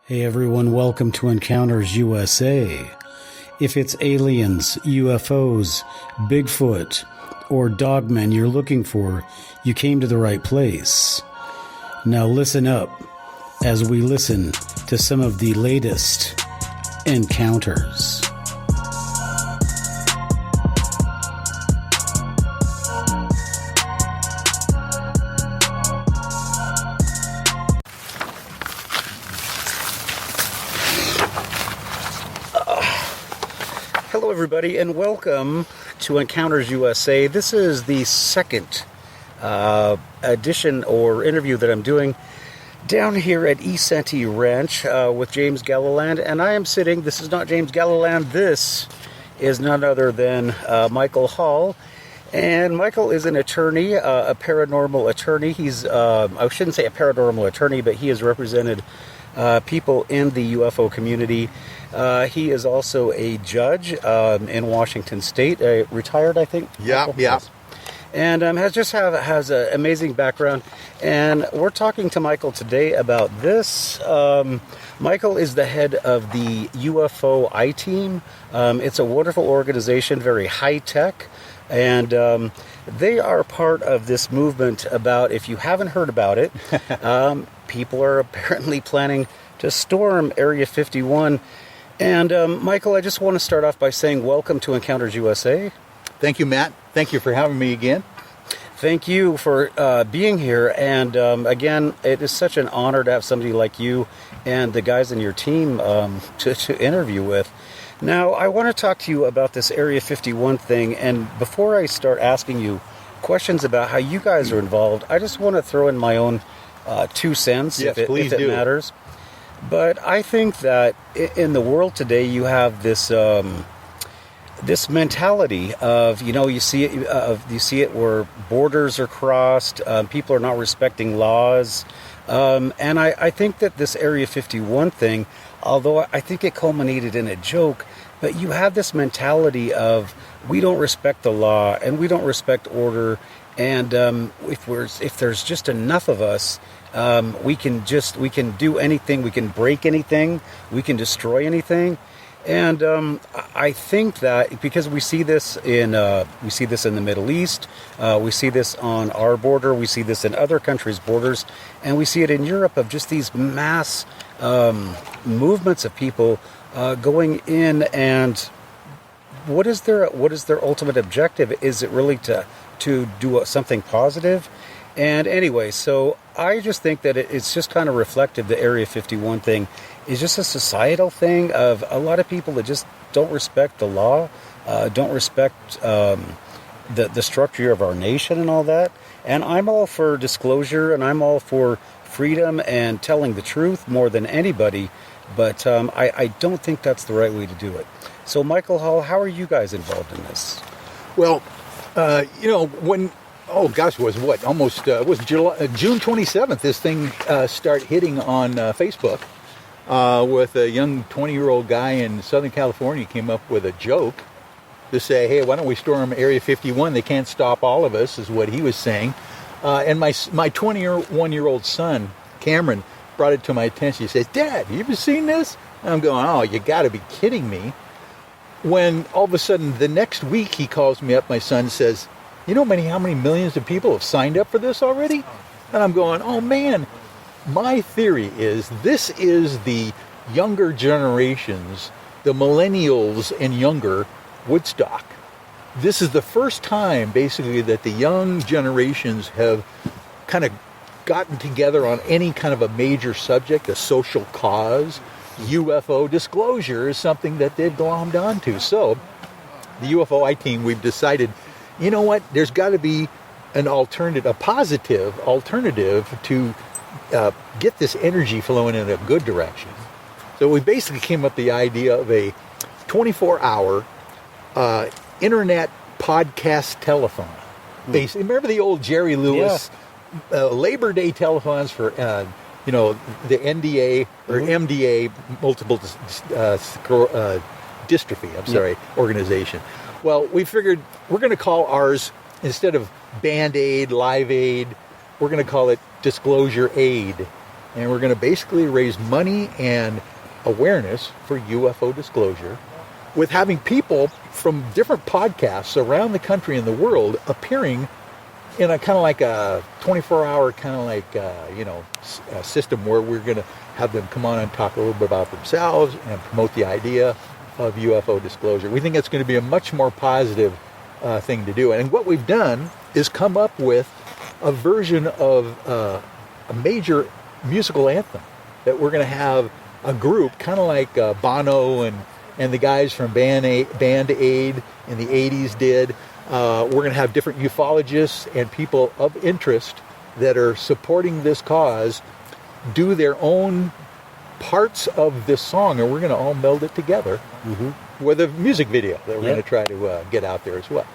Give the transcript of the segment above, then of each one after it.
Hey everyone, welcome to Encounters USA. If it's aliens, UFOs, Bigfoot, or dogmen you're looking for, you came to the right place. Now listen up as we listen to some of the latest encounters. Hello everybody and welcome to Encounters USA. This is the second edition or interview that I'm doing down here at ECETI Ranch with James Gilliland, and I am sitting, this is not James Gilliland, this is none other than Michael Hall. And Michael is an attorney, a paranormal attorney. He's, I shouldn't say a paranormal attorney, but he has represented people in the UFO community. He is also a judge in Washington State, retired, I think. Yeah. And has an amazing background. And we're talking to Michael today about this. Michael is the head of the UFO iTeam. It's a wonderful organization, very high tech. And they are part of this movement about, if you haven't heard about it, people are apparently planning to storm Area 51. And Michael, I just want to start off by saying welcome to Encounters USA. Thank you, Matt. Thank you for having me again. Thank you for being here. And again, it is such an honor to have somebody like you and the guys in your team to interview with. Now, I want to talk to you about this Area 51 thing. And before I start asking you questions about how you guys are involved, I just want to throw in my own 2 cents, yes, if it matters. But I think that in the world today, you have this this mentality of, you see it where borders are crossed, people are not respecting laws, and I think that this Area 51 thing, although I think it culminated in a joke, but you have this mentality of we don't respect the law and we don't respect order, and if there's just enough of us, we can do anything, we can break anything, we can destroy anything. And I think that because we see this in the Middle East, we see this on our border, we see this in other countries' borders, and we see it in Europe of just these mass movements of people going in. And what is their ultimate objective? Is it really to do something positive? And anyway, so I just think that it's just kind of reflective. The Area 51 thing is just a societal thing of a lot of people that just don't respect the law, don't respect the structure of our nation and all that. And I'm all for disclosure, and I'm all for freedom and telling the truth more than anybody. But I don't think that's the right way to do it. So, Michael Hall, how are you guys involved in this? Well, when... Oh gosh, was June 27th? This thing started hitting on Facebook with a young 20-year-old guy in Southern California came up with a joke to say, "Hey, why don't we storm Area 51? They can't stop all of us," is what he was saying. And my 21-year-old son Cameron brought it to my attention. He says, "Dad, you ever seen this?" And I'm going, "Oh, you got to be kidding me!" When all of a sudden the next week he calls me up. My son says, "You know how many millions of people have signed up for this already?" And I'm going, "Oh man, my theory is this is the younger generations, the millennials and younger Woodstock. This is the first time basically that the young generations have kind of gotten together on any kind of a major subject, a social cause. UFO disclosure is something that they've glommed onto." So the UFO iTeam, we've decided, you know what? There's got to be an alternative, a positive alternative to get this energy flowing in a good direction. So we basically came up with the idea of a 24-hour internet podcast telethon. Basically, remember the old Jerry Lewis Labor Day telethons for the NDA or MDA, multiple dystrophy. Organization. Well, we figured we're going to call ours, instead of Band-Aid, Live Aid, we're going to call it Disclosure Aid. and we're going to basically raise money and awareness for UFO disclosure, with having people from different podcasts around the country and the world appearing in a kind of like a 24-hour kind of like, a system where we're going to have them come on and talk a little bit about themselves and promote the idea of UFO disclosure. We think it's going to be a much more positive thing to do. And what we've done is come up with a version of a major musical anthem that we're going to have a group, kind of like Bono and the guys from Band Aid in the 80s did. We're going to have different ufologists and people of interest that are supporting this cause do their own parts of this song, and we're going to all meld it together with a music video that we're going to try to get out there as well.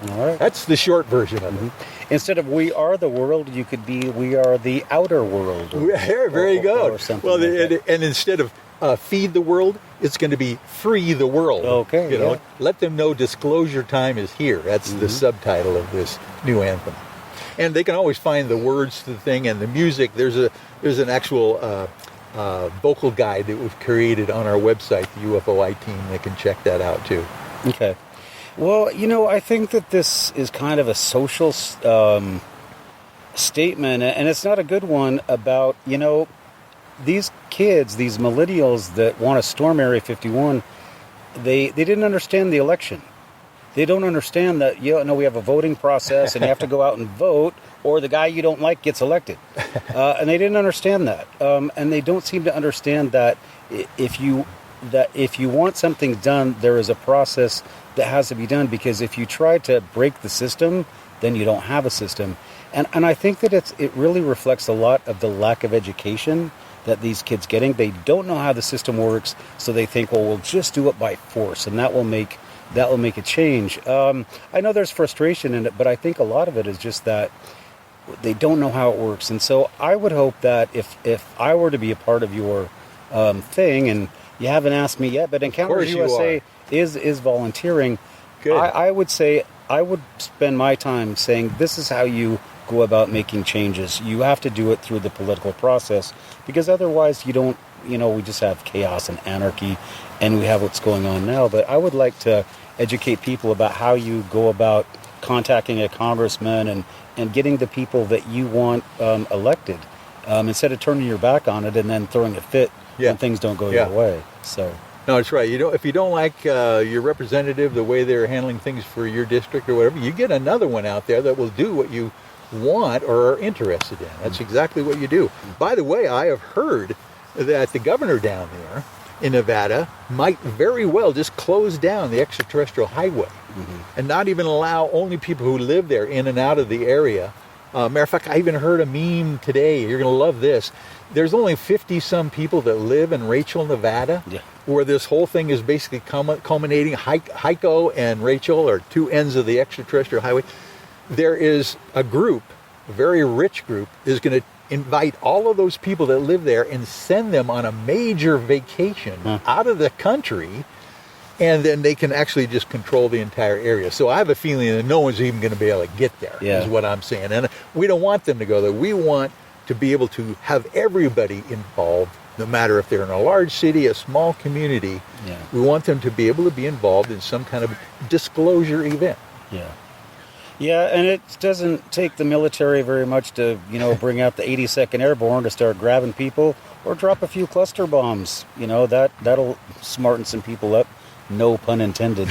All right. That's the short version of it. Instead of "We are the world," you could be "We are the outer world." Very good. Or something well, like and instead of feed the world, it's going to be free the world. Okay. Let them know disclosure time is here. That's the subtitle of this new anthem. And they can always find the words to the thing and the music. There's an actual vocal guide that we've created on our website, the UFO iTeam. They can check that out too. Okay. Well, I think that this is kind of a social statement, and it's not a good one about, these kids, these millennials that want to storm Area 51, they didn't understand the election. They don't understand that, we have a voting process and you have to go out and vote, or the guy you don't like gets elected. And they didn't understand that. And they don't seem to understand that if you want something done, there is a process that has to be done, because if you try to break the system, then you don't have a system. And I think that it really reflects a lot of the lack of education that these kids getting. They don't know how the system works, so they think, well, we'll just do it by force, and that will make a change. I know there's frustration in it, but I think a lot of it is just that they don't know how it works. And so I would hope that if I were to be a part of your thing, and you haven't asked me yet, but Encounters USA is volunteering. Good. I would say I would spend my time saying this is how you go about making changes. You have to do it through the political process, because otherwise you don't, we just have chaos and anarchy, and we have what's going on now. But I would like to educate people about how you go about contacting a congressman and getting the people that you want elected, instead of turning your back on it and then throwing a fit when things don't go your way. So. No, that's right. If you don't like your representative, the way they're handling things for your district or whatever, you get another one out there that will do what you want or are interested in. That's exactly what you do. By the way, I have heard that the governor down there in Nevada might very well just close down the extraterrestrial highway and not even allow only people who live there in and out of the area. Matter of fact, I even heard a meme today. You're going to love this. There's only 50-some people that live in Rachel, Nevada, where this whole thing is basically culminating. Heiko and Rachel are two ends of the extraterrestrial highway. There is a group, a very rich group, is going to invite all of those people that live there and send them on a major vacation out of the country, and then they can actually just control the entire area. So I have a feeling that no one's even going to be able to get there, is what I'm saying. And we don't want them to go there. We want to be able to have everybody involved, no matter if they're in a large city, a small community. We want them to be able to be involved in some kind of disclosure event. Yeah, and it doesn't take the military very much to, bring out the 82nd Airborne to start grabbing people or drop a few cluster bombs. That'll smarten some people up. No pun intended.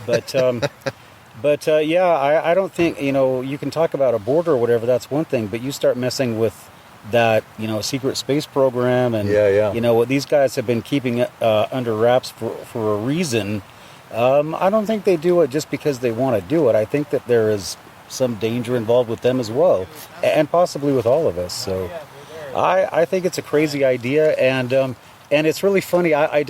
But I don't think, you can talk about a border or whatever, that's one thing, but you start messing with that, secret space program and, what these guys have been keeping under wraps for a reason. I don't think they do it just because they want to do it. I think that there is some danger involved with them as well, and possibly with all of us. So I think it's a crazy idea, and it's really funny. I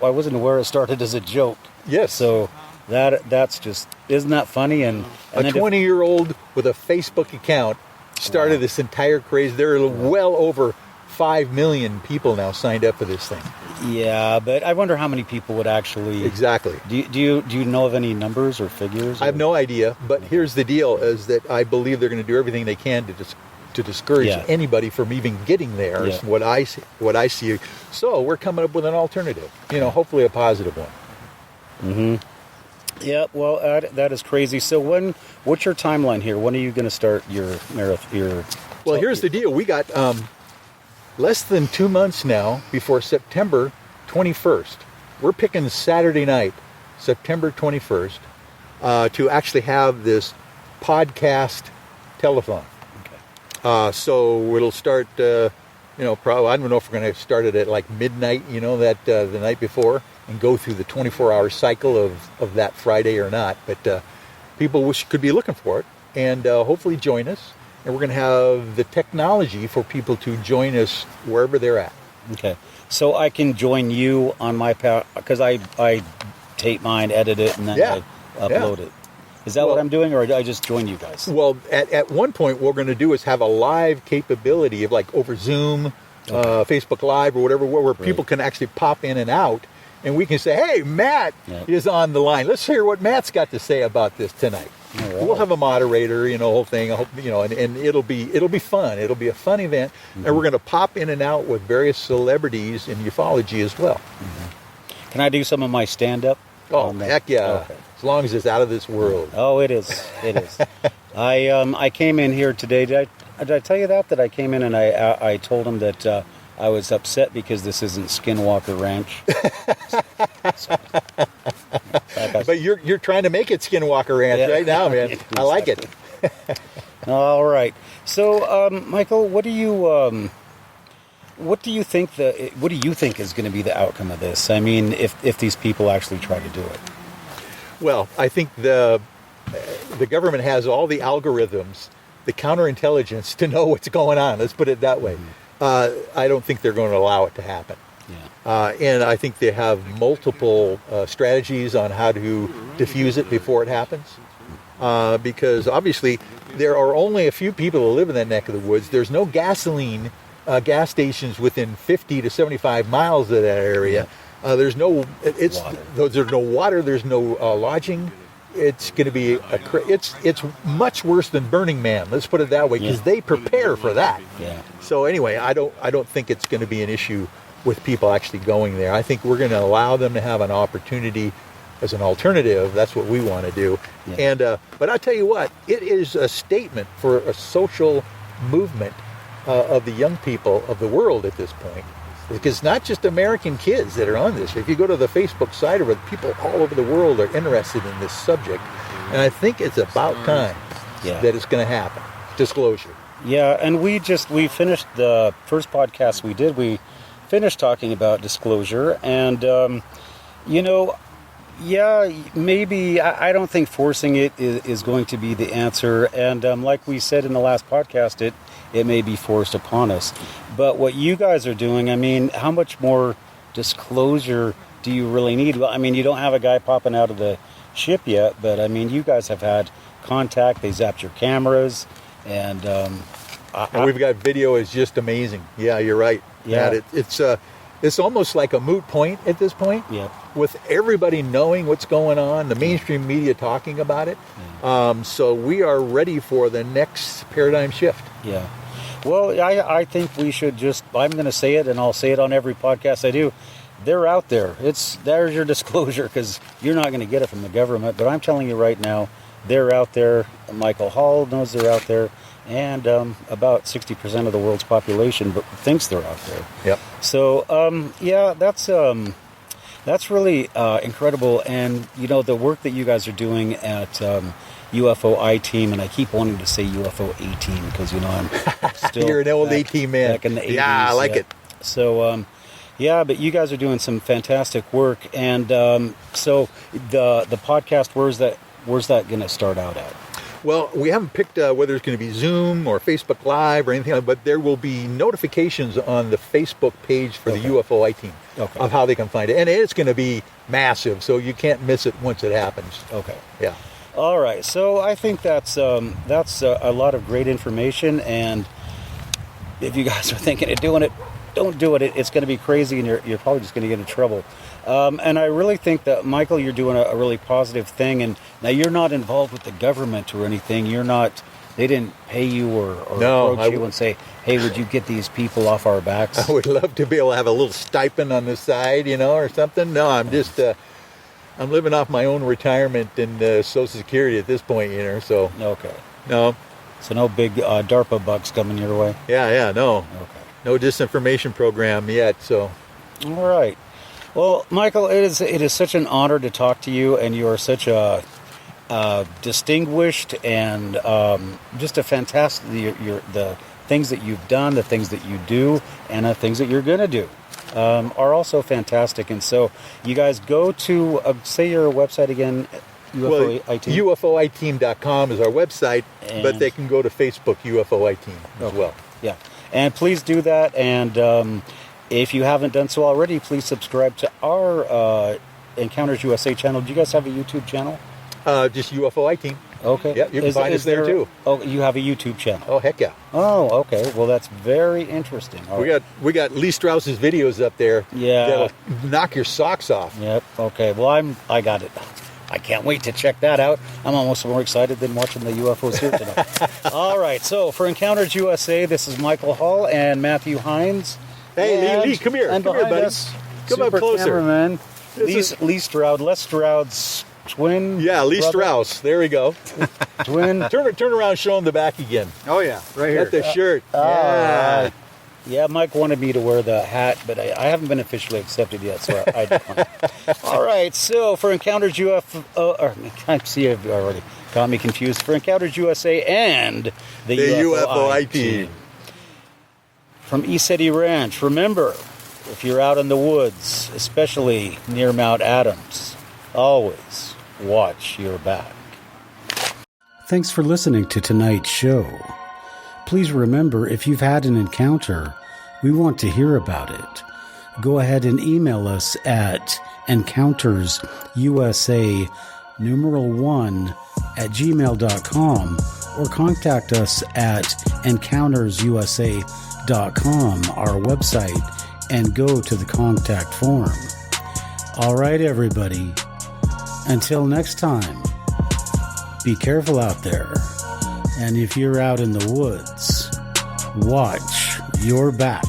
wasn't aware it started as a joke. Yes. So that's just, isn't that funny? And a 20-year-old with a Facebook account started this entire craze. There are well over 5 million people now signed up for this thing. Yeah, but I wonder how many people would actually... Exactly. Do you know of any numbers or figures? I have no idea, but here's the deal, is that I believe they're going to do everything they can to just to discourage Yeah. anybody from even getting there. Is Yeah. what I see. So we're coming up with an alternative. Hopefully a positive one. Yeah, well, that is crazy. So what's your timeline here? When are you going to start your marathon? Well, here's the deal. We got less than 2 months now before September 21st. We're picking Saturday night, September 21st, to actually have this podcast telethon. Okay. So it'll start, probably, I don't know if we're going to start it at like midnight, the night before, and go through the 24-hour cycle of that Friday or not. But people could be looking for it and hopefully join us. And we're going to have the technology for people to join us wherever they're at. Okay. So I can join you on my because I tape mine, edit it, and then I upload it. Is that what I'm doing, or do I just join you guys? Well, at one point, what we're going to do is have a live capability of like over Zoom, Facebook Live, or whatever, where people can actually pop in and out, and we can say, "Hey, Matt is on the line. Let's hear what Matt's got to say about this tonight." Right. We'll have a moderator, whole thing, and it'll be fun. It'll be a fun event, and we're going to pop in and out with various celebrities in ufology as well. Can I do some of my stand-up? Oh, heck yeah! Okay. As long as it's out of this world. Oh, it is. It is. I came in here today. Did I tell you that I came in and I told him that I was upset because this isn't Skinwalker Ranch. But you're trying to make it Skinwalker Ranch right now, man. Exactly. I like it. All right. So, Michael, what do you think is going to be the outcome of this? I mean, if these people actually try to do it. Well, I think the government has all the algorithms, the counterintelligence to know what's going on. Let's put it that way. I don't think they're going to allow it to happen. Yeah. And I think they have multiple strategies on how to diffuse it before it happens. Because obviously there are only a few people who live in that neck of the woods. There's no gasoline gas stations within 50 to 75 miles of that area. There's no water. There's no lodging. It's going to be it's much worse than Burning Man. Let's put it that way, because they prepare for that. Yeah. So anyway, I don't think it's going to be an issue with people actually going there. I think we're going to allow them to have an opportunity as an alternative. That's what we want to do. Yeah. And but I'll tell you what, it is a statement for a social movement of the young people of the world at this point. Because it's not just American kids that are on this. If you go to the Facebook site, or people all over the world are interested in this subject, and I think it's about time that it's going to happen. Disclosure. Yeah, and we finished the first podcast we did. We finished talking about disclosure, and maybe I don't think forcing it is going to be the answer. And like we said in the last podcast, it may be forced upon us. But what you guys are doing, I mean, how much more disclosure do you really need? Well, I mean, you don't have a guy popping out of the ship yet, but I mean, you guys have had contact. They zapped your cameras, and we've got video is just amazing. Yeah, you're right. Yeah, Matt, it's almost like a moot point at this point. Yeah. With everybody knowing what's going on, the mainstream media talking about it. Yeah. So we are ready for the next paradigm shift. Yeah. Well, I think we should I'm going to say it, and I'll say it on every podcast I do. They're out there. There's your disclosure, because you're not going to get it from the government. But I'm telling you right now, they're out there. Michael Hall knows they're out there. And about 60% of the world's population thinks they're out there. Yep. So, that's really incredible. And, the work that you guys are doing at UFO iTeam, and I keep wanting to say UFO A-Team, because, I'm still... You're an old A-Team man. Back in the 80s. Yeah, I like it. So, but you guys are doing some fantastic work. And so the podcast, where's that going to start out at? Well, we haven't picked whether it's going to be Zoom or Facebook Live or anything like that, but there will be notifications on the Facebook page for the UFO iTeam of how they can find it. And it's going to be massive, so you can't miss it once it happens. Okay. Yeah. All right. So I think that's a lot of great information. And if you guys are thinking of doing it, don't do it. It's going to be crazy, and you're probably just going to get in trouble. And I really think that, Michael, you're doing a really positive thing. And now you're not involved with the government or anything. You're not They didn't pay you or No, approach you and say, hey, would you get these people off our backs? I would love to be able to have a little stipend on the side, or something. No, I'm just, I'm living off my own retirement and Social Security at this point, so. Okay. No. So no big DARPA bucks coming your way? Yeah, no. Okay. No disinformation program yet, so. All right. Well, Michael, it is such an honor to talk to you, and you are such a distinguished and just a fantastic. The things that you've done, the things that you do, and the things that you're going to do are also fantastic. And so, you guys go to say your website again. UFO iTeam. UFOiTeam.com is our website, but they can go to Facebook UFO iTeam as well. Yeah, and please do that. And if you haven't done so already, please subscribe to our Encounters USA channel. Do you guys have a YouTube channel? Just UFO iTeam. Okay. Yeah, you can find us there too. Oh, you have a YouTube channel. Oh, heck yeah. Oh, okay. Well, that's very interesting. We got Lee Strauss's videos up there. Yeah. That'll knock your socks off. Yep. Okay. Well, I got it. I can't wait to check that out. I'm almost more excited than watching the UFOs here tonight. All right. So for Encounters USA, this is Michael Hall and Matthew Heines. Hey, Lee, come here. And come here, buddy. us, Come up closer. Cameraman, Lee Stroud. Les Stroud's twin. Yeah, Lee brother. Strauss. There we go. Twin. Turn around, show him the back again. Oh yeah, right here. Got the shirt. Yeah. Yeah, Mike wanted me to wear the hat, but I haven't been officially accepted yet, so I declined. All right, so for Encounters I see you've already got me confused. For Encounters USA and the UFO team. From ECETI Ranch, remember, if you're out in the woods, especially near Mount Adams, always watch your back. Thanks for listening to tonight's show. Please remember, if you've had an encounter, we want to hear about it. Go ahead and email us at encountersusa1@gmail.com or contact us at encountersusa.com, our website, and go to the contact form. All right, everybody. Until next time, be careful out there. And if you're out in the woods, watch your back.